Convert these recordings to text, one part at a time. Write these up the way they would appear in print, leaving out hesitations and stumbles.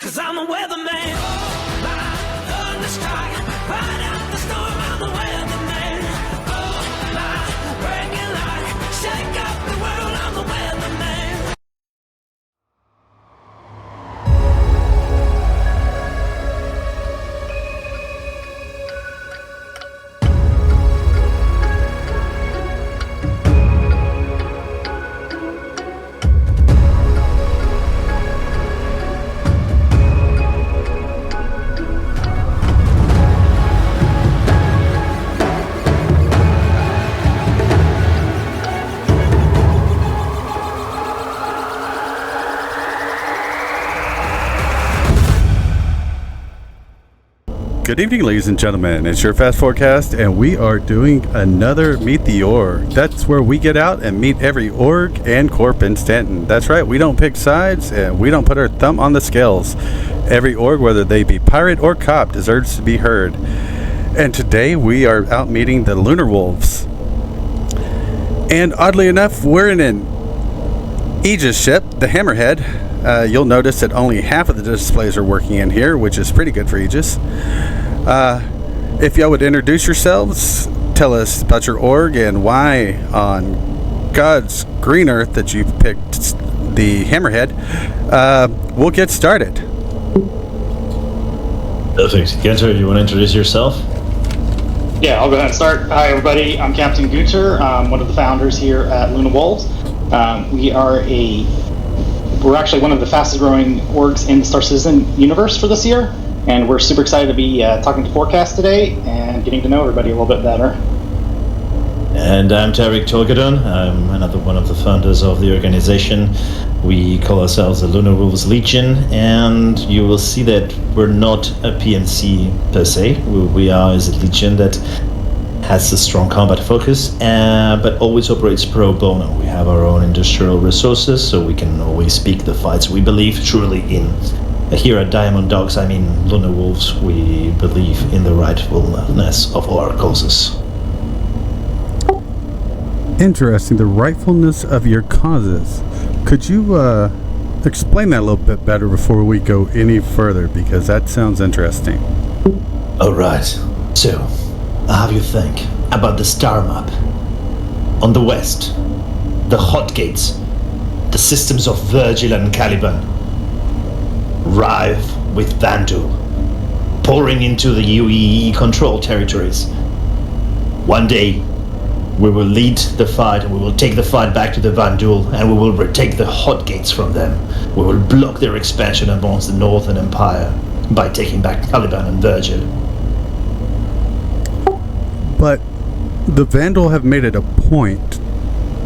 'cause I'm a weatherman. Oh, my thunder strike, ride out the storm, I'm a weatherman. Oh, my bragging light, shake up the world, I'm the weatherman. Good evening, ladies and gentlemen. It's your Fast Forecast, and we are doing another Meet the Org. That's where we get out and meet every org and corp in Stanton. That's right, we don't pick sides, and we don't put our thumb on the scales. Every org, whether they be pirate or cop, deserves to be heard. And today we are out meeting the Lunar Wolves. And oddly enough, we're in an Aegis ship, the Hammerhead. You'll notice that only half of the displays are working in here, which is pretty good for Aegis. If y'all would introduce yourselves, tell us about your org and why on God's green earth that you've picked the Hammerhead. We'll get started. Perfect. Gunter, you want to introduce yourself? Yeah, I'll go ahead and start. Hi, everybody. I'm Captain Gunter. I'm one of the founders here at Luna Wolves. We're actually one of the fastest growing orgs in the Star Citizen universe for this year, and we're super excited to be talking to Forecast today and getting to know everybody a little bit better. And I'm Tarek Tolgadon. I'm another one of the founders of the organization. We call ourselves the Lunar Wolves Legion, and you will see that we're not a PMC per se. We are as a legion that has a strong combat focus, but always operates pro bono. We have our own industrial resources, so we can always pick the fights we believe truly in. Here at Diamond Dogs, I mean Lunar Wolves, we believe in the rightfulness of our causes. Interesting, the rightfulness of your causes. Could you explain that a little bit better before we go any further, because that sounds interesting. Alright, so how do you think about the star map? On the west, the hot gates, the systems of Virgil and Caliban, rife with Vandal, pouring into the UEE control territories. One day, we will lead the fight, and we will take the fight back to the Vandal, and we will retake the hot gates from them. We will block their expansion amongst the Northern Empire by taking back Caliban and Virgil. But the Vandal have made it a point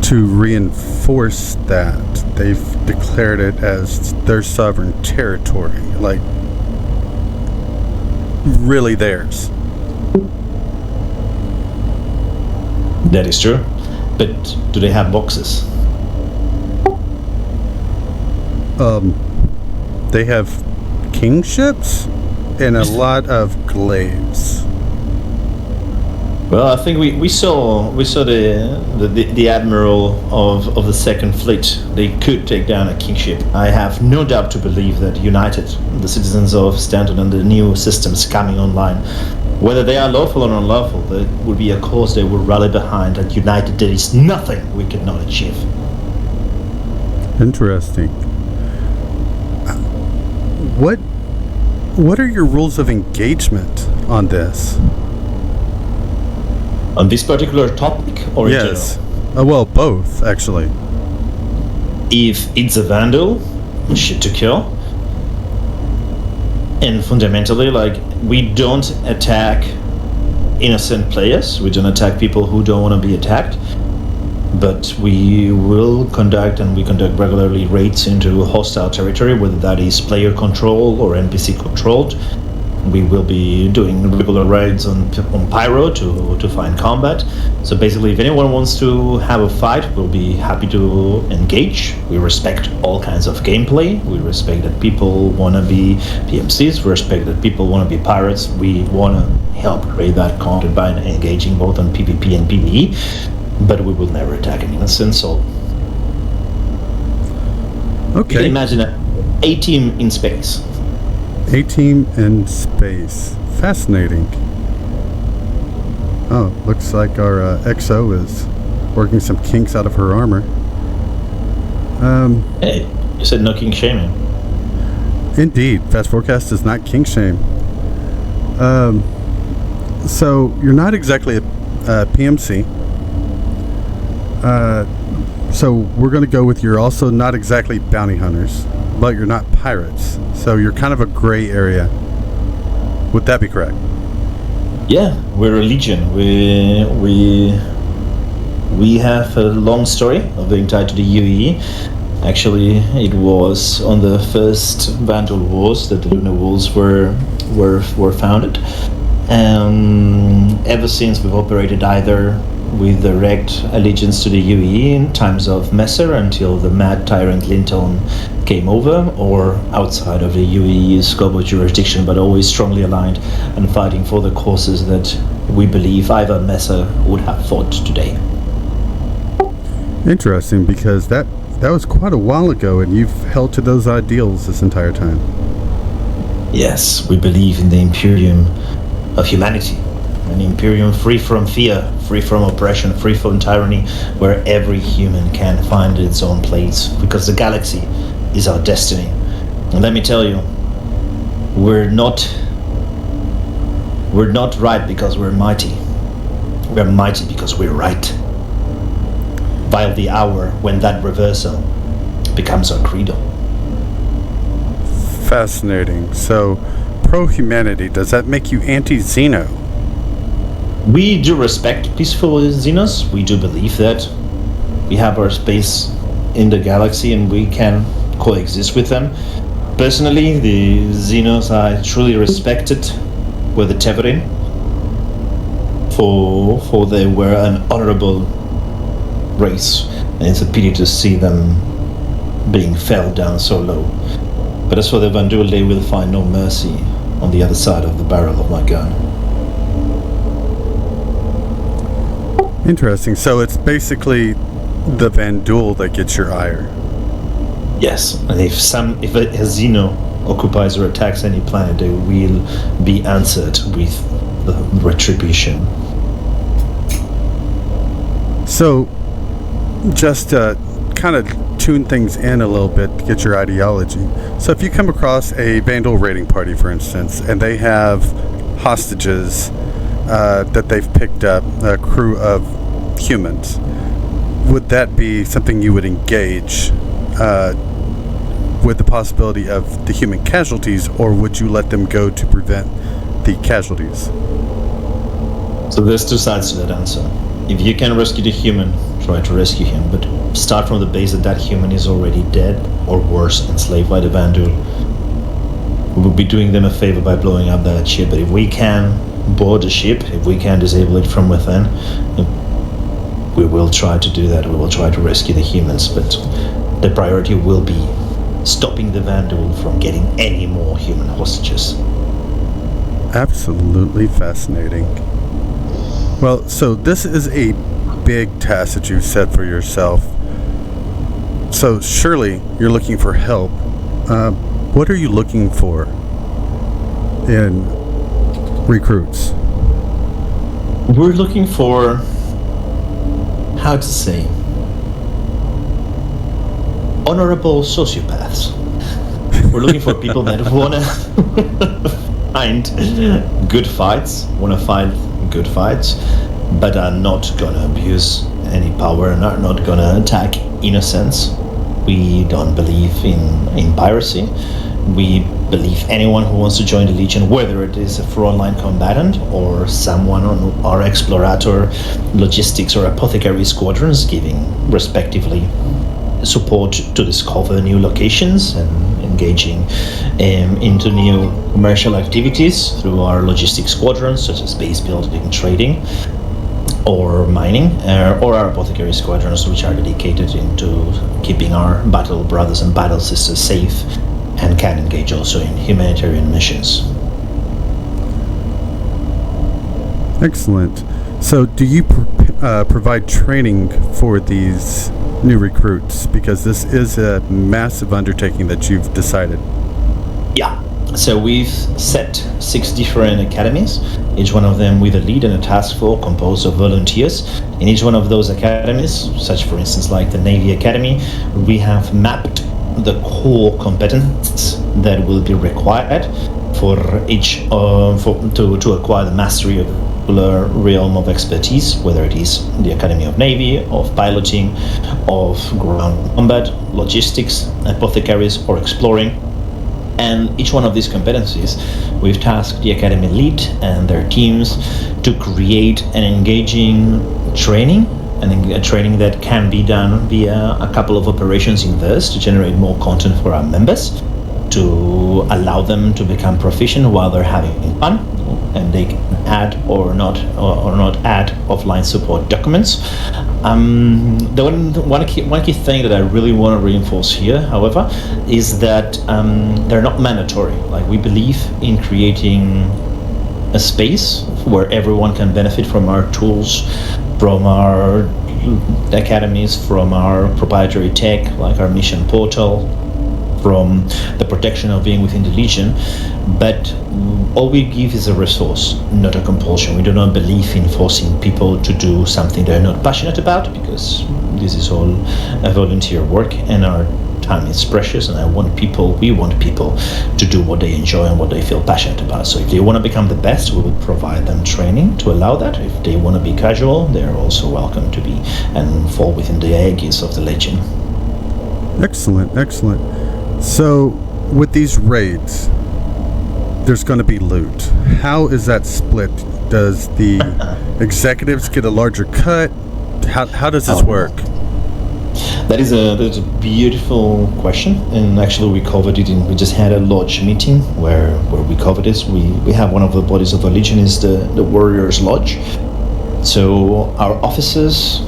to reinforce that. They've declared it as their sovereign territory, like really theirs. That is true, but do they have boxes? They have kingships and a lot of glaives. Well, I think we saw the admiral of the Second Fleet. They could take down a kingship. I have no doubt to believe that united, the citizens of Stanton and the new systems coming online, whether they are lawful or unlawful, that would be a cause they will rally behind. And united, there is nothing we cannot achieve. Interesting. What are your rules of engagement on this? On this particular topic, or in yes. general? Well, both, actually. If it's a Vandal, shit to kill. And fundamentally, like, we don't attack innocent players. We don't attack people who don't want to be attacked. But we will conduct, and we conduct regularly, raids into hostile territory, whether that is player control or NPC controlled. We will be doing regular raids on Pyro to find combat. So basically, if anyone wants to have a fight, we'll be happy to engage. We respect all kinds of gameplay. We respect that people want to be PMCs. We respect that people want to be pirates. We want to help create that content by engaging both on PvP and PvE. But we will never attack an innocent soul. Okay. You can imagine a team in space. A-Team in space. Fascinating. Oh, looks like our XO is working some kinks out of her armor. Hey, you said no king shaming. Indeed, Fast Forecast does not kink shame. So you're not exactly a PMC. So we're going to go with you're also not exactly bounty hunters, but you're not pirates. So you're kind of a gray area. Would that be correct? Yeah, we're a legion. We have a long story of being tied to the UAE. Actually, it was on the first Vandal Wars that the Lunar Wolves were founded. Ever since we've operated either with direct allegiance to the UAE in times of Messer until the mad tyrant Linton came over, or outside of the UAE's scope of jurisdiction, but always strongly aligned and fighting for the causes that we believe either Messer would have fought today. Interesting, because that was quite a while ago, and you've held to those ideals this entire time. Yes, we believe in the Imperium of humanity. An Imperium free from fear, free from oppression, free from tyranny, where every human can find its own place, because the galaxy is our destiny. And let me tell you, we're not right because we're mighty. We're mighty because we're right. By the hour when that reversal becomes our credo. Fascinating. So, pro-humanity, does that make you anti-Xeno? We do respect peaceful Xenos. We do believe that we have our space in the galaxy and we can coexist with them. Personally, the Xenos I truly respected were the Teverin, for they were an honorable race, and it's a pity to see them being felled down so low. But as for the Vandul, they will find no mercy on the other side of the barrel of my gun. Interesting. So it's basically the Vandul that gets your ire. Yes, and if a Xeno occupies or attacks any planet, they will be answered with the retribution. So, just to kind of tune things in a little bit to get your ideology. So if you come across a Vandal raiding party, for instance, and they have hostages that they've picked up, a crew of humans, would that be something you would engage with the possibility of the human casualties, or would you let them go to prevent the casualties? So there's two sides to that answer. If you can rescue the human, try to rescue him, but start from the base that human is already dead, or worse, enslaved by the Vandal. We would be doing them a favor by blowing up that ship, but if we can board the ship, if we can disable it from within, we will try to do that. We will try to rescue the humans, but the priority will be stopping the Vandal from getting any more human hostages. Absolutely fascinating. Well, so this is a big task that you've set for yourself. So surely you're looking for help. What are you looking for in recruits? We're looking for, how to say, honorable sociopaths. We're looking for people that want to find good fights, want to fight good fights, but are not going to abuse any power and are not going to attack innocents. We don't believe in piracy. We believe anyone who wants to join the Legion, whether it is a frontline combatant or someone on our explorator, logistics or apothecary squadrons, giving respectively support to discover new locations and engaging into new commercial activities through our logistics squadrons, such as base building, trading, or mining, or our apothecary squadrons, which are dedicated into keeping our battle brothers and battle sisters safe and can engage also in humanitarian missions. Excellent. So do you provide training for these new recruits? Because this is a massive undertaking that you've decided. Yeah, So we've set 6 different academies, each one of them with a lead and a task force composed of volunteers. In each one of those academies, such for instance like the Navy Academy, we have mapped the core competence that will be required for each to acquire the mastery of the realm of expertise, whether it is the Academy of Navy, of piloting, of ground combat, logistics, apothecaries, or exploring. And each one of these competencies, we've tasked the Academy lead and their teams to create an engaging training, and a training that can be done via a couple of operations in verse to generate more content for our members, to allow them to become proficient while they're having fun, and they can add or not add offline support documents. The one key thing that I really want to reinforce here, however, is that they're not mandatory. Like, we believe in creating a space where everyone can benefit from our tools, from our academies, from our proprietary tech, like our mission portal, from the protection of being within the Legion, but all we give is a resource, not a compulsion. We do not believe in forcing people to do something they're not passionate about, because this is all a volunteer work and our time is precious, and we want people to do what they enjoy and what they feel passionate about. So if they want to become the best, we will provide them training to allow that. If they want to be casual, they're also welcome to be and fall within the aegis of the Legion. Excellent, excellent. So, with these raids, there's going to be loot. How is that split? Does the executives get a larger cut? How does this work? That is a beautiful question, and actually we covered it we just had a lodge meeting where we covered this. We have one of the bodies of the Legion is the Warriors Lodge. So our officers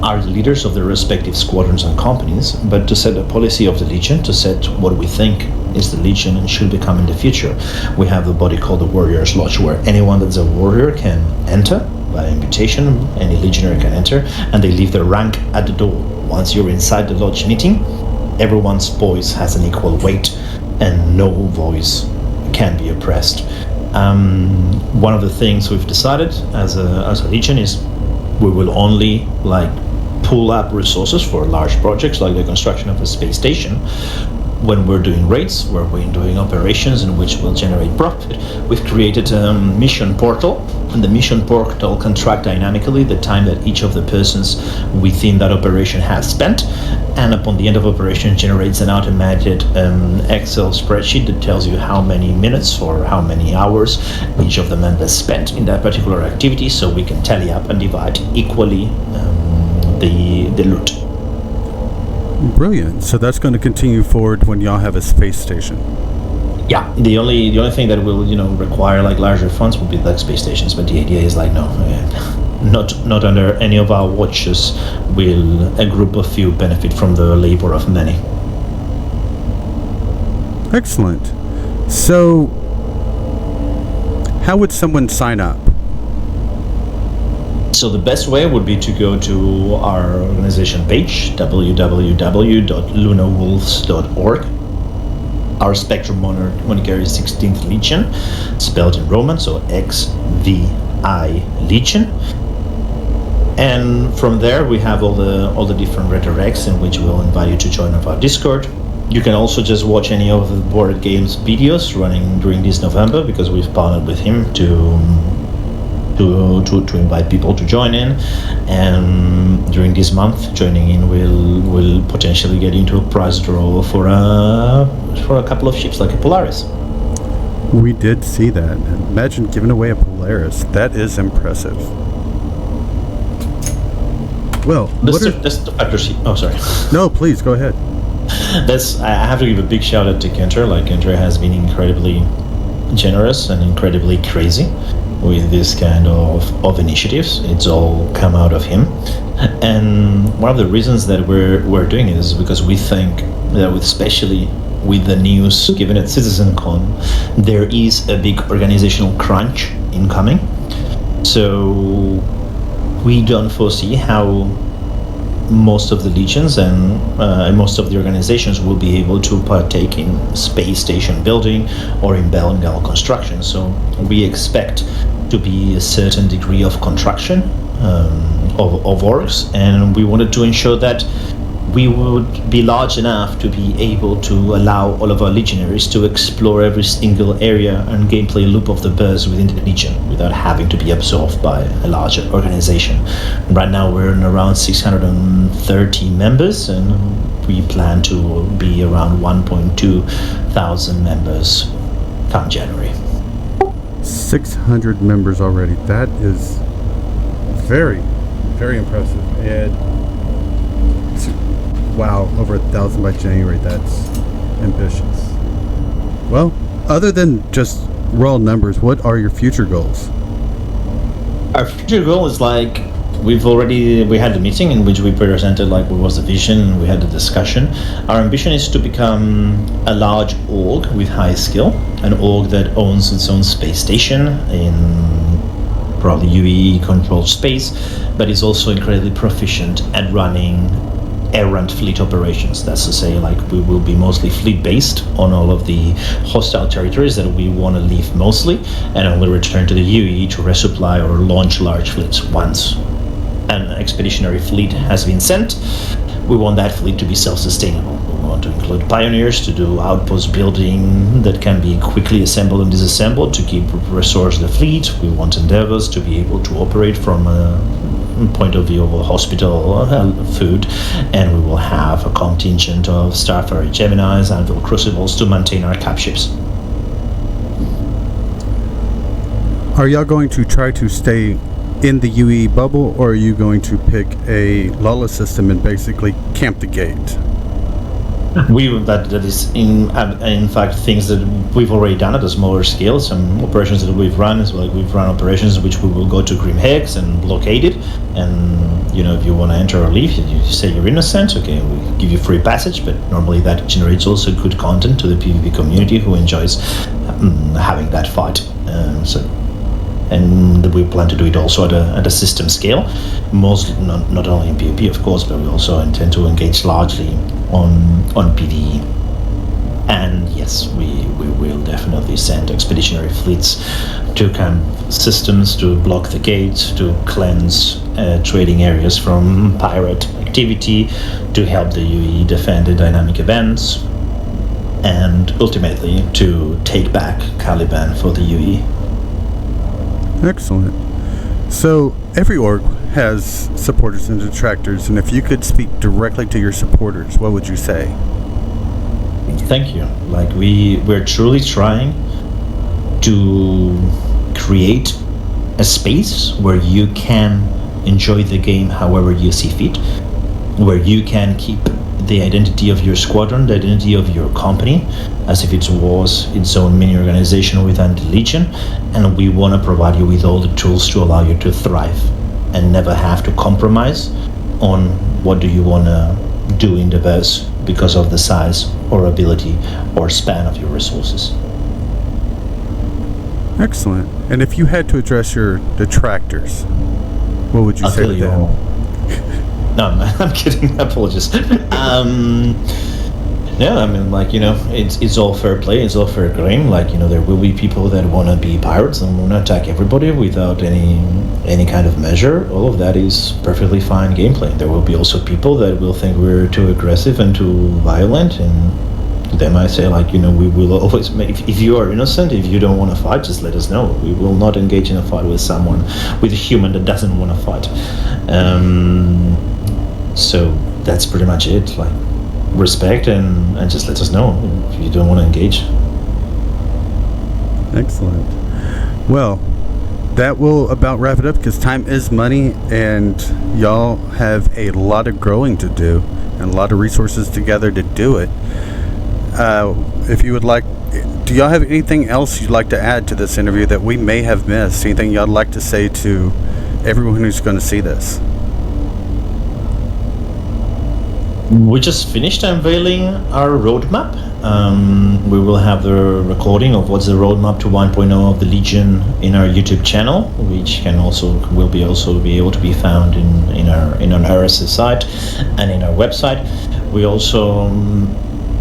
are the leaders of their respective squadrons and companies, but to set the policy of the Legion, to set what we think is the Legion and should become in the future, we have a body called the Warriors Lodge, where anyone that's a warrior can enter by invitation. Any legionary can enter, and they leave their rank at the door. Once you're inside the lodge meeting, everyone's voice has an equal weight, and no voice can be oppressed. One of the things we've decided as a Legion is we will only pull up resources for large projects like the construction of a space station. When we're doing raids, where we're doing operations in which we'll generate profit, we've created a mission portal, and the mission portal can track dynamically the time that each of the persons within that operation has spent, and upon the end of operation generates an automated Excel spreadsheet that tells you how many minutes or how many hours each of the members spent in that particular activity, so we can tally up and divide equally the loot. Brilliant. So that's going to continue forward when y'all have a space station. Yeah, the only thing that will require larger funds would be space stations, but the idea is not under any of our watches will a group of few benefit from the labor of many. Excellent. So how would someone sign up? So the best way would be to go to our organization page, www.lunawolves.org. Our Spectrum moniker is 16th Legion, spelled in Roman, so XVI Legion. And from there we have all the different redirects in which we'll invite you to join our Discord. You can also just watch any of the Board Games videos running during this November, because we've partnered with him to invite people to join in, and during this month joining in will potentially get into a prize draw for a couple of ships like a Polaris. We did see that. Imagine giving away a Polaris. That is impressive. Well, that's the factor sheet. Oh, sorry. No, please go ahead. I have to give a big shout out to Kenter. Kenter has been incredibly generous and incredibly crazy with this kind of initiatives. It's all come out of him, and one of the reasons that we're doing it is because we think that especially with the news given at CitizenCon, there is a big organizational crunch incoming. So we don't foresee how most of the legions and most of the organizations will be able to partake in space station building or in Belgal construction. So we expect to be a certain degree of construction of orgs, and we wanted to ensure that we would be large enough to be able to allow all of our legionaries to explore every single area and gameplay loop of the burst within the legion without having to be absorbed by a larger organization. Right now we're in around 630 members, and we plan to be around 1.2 thousand members come January. 600 members already. That is very, very impressive. And wow, over 1,000 by January. That's ambitious. Well, other than just raw numbers, what are your future goals? Our future goal is like we had the meeting in which we presented like what was the vision, and we had the discussion. Our ambition is to become a large org with high skill, an org that owns its own space station in probably UE controlled space, but is also incredibly proficient at running errant fleet operations. That's to say, like, we will be mostly fleet based on all of the hostile territories that we want to leave mostly, and only return to the UE to resupply or launch large fleets once an expeditionary fleet has been sent. We want that fleet to be self-sustainable. We want to include pioneers to do outpost building that can be quickly assembled and disassembled to keep resource the fleet. We want endeavors to be able to operate from a point of view of a hospital food, and we will have a contingent of Starfire Geminis and Anvil Crucibles to maintain our cap ships. Are y'all going to try to stay in the UE bubble, or are you going to pick a Lala system and basically camp the gate? That is in fact things that we've already done at a smaller scale. Some operations that we've run is like we've run operations which we will go to Grim Hex and blockade it, and if you want to enter or leave, you say you're innocent, okay, we give you free passage, but normally that generates also good content to the PvP community who enjoys having that fight. And we plan to do it also at a system scale, mostly not only in PvP of course, but we also intend to engage largely on PvE. And yes, we will definitely send expeditionary fleets to camp systems, to block the gates, to cleanse trading areas from pirate activity, to help the UE defend the dynamic events, and ultimately to take back Caliban for the UE. Excellent. So every org has supporters and detractors, and if you could speak directly to your supporters, what would you say? Thank you. Like we're truly trying to create a space where you can enjoy the game however you see fit, where you can keep the identity of your squadron, the identity of your company, as if it was its own mini organization within the Legion, and we want to provide you with all the tools to allow you to thrive and never have to compromise on what do you want to do in the verse because of the size or ability or span of your resources. Excellent. And if you had to address your detractors, what would you say to them? No, I'm kidding. Apologies. Yeah, I mean, like, it's all fair play. It's all fair game. Like, there will be people that want to be pirates and want to attack everybody without any kind of measure. All of that is perfectly fine gameplay. There will be also people that will think we're too aggressive and too violent, and to them I say, like, we will always make. If you are innocent, if you don't want to fight, just let us know. We will not engage in a fight with a human that doesn't want to fight. So that's pretty much it. Like, respect and just let us know if you don't want to engage. Excellent. Well, that will about wrap it up because time is money, and y'all have a lot of growing to do and a lot of resources together to do it. If you would like, do y'all have anything else you'd like to add to this interview that we may have missed? Anything y'all like to say to everyone who's going to see this? We just finished unveiling our roadmap, We will have the recording of what's the roadmap to 1.0 of the Legion in our YouTube channel, which will be able to be found in our RSS site and in our website. We also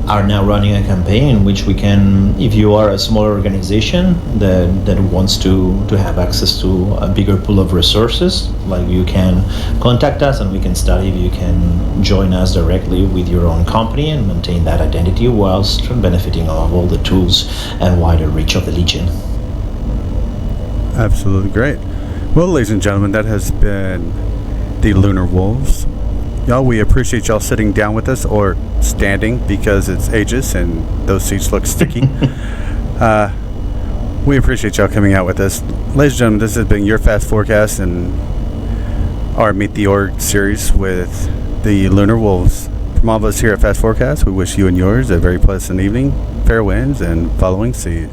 are now running a campaign in which we can, if you are a smaller organization that wants to have access to a bigger pool of resources, like you can contact us and we can study if you can join us directly with your own company and maintain that identity whilst benefiting of all the tools and wider reach of the Legion. Absolutely great. Well, ladies and gentlemen, that has been the Lunar Wolves. Y'all, we appreciate y'all sitting down with us, or standing because it's ages and those seats look sticky. We appreciate y'all coming out with us. Ladies and gentlemen, this has been your Fast Forecast and our Meet the Org series with the Lunar Wolves. From all of us here at Fast Forecast, we wish you and yours a very pleasant evening, fair winds, and following seas.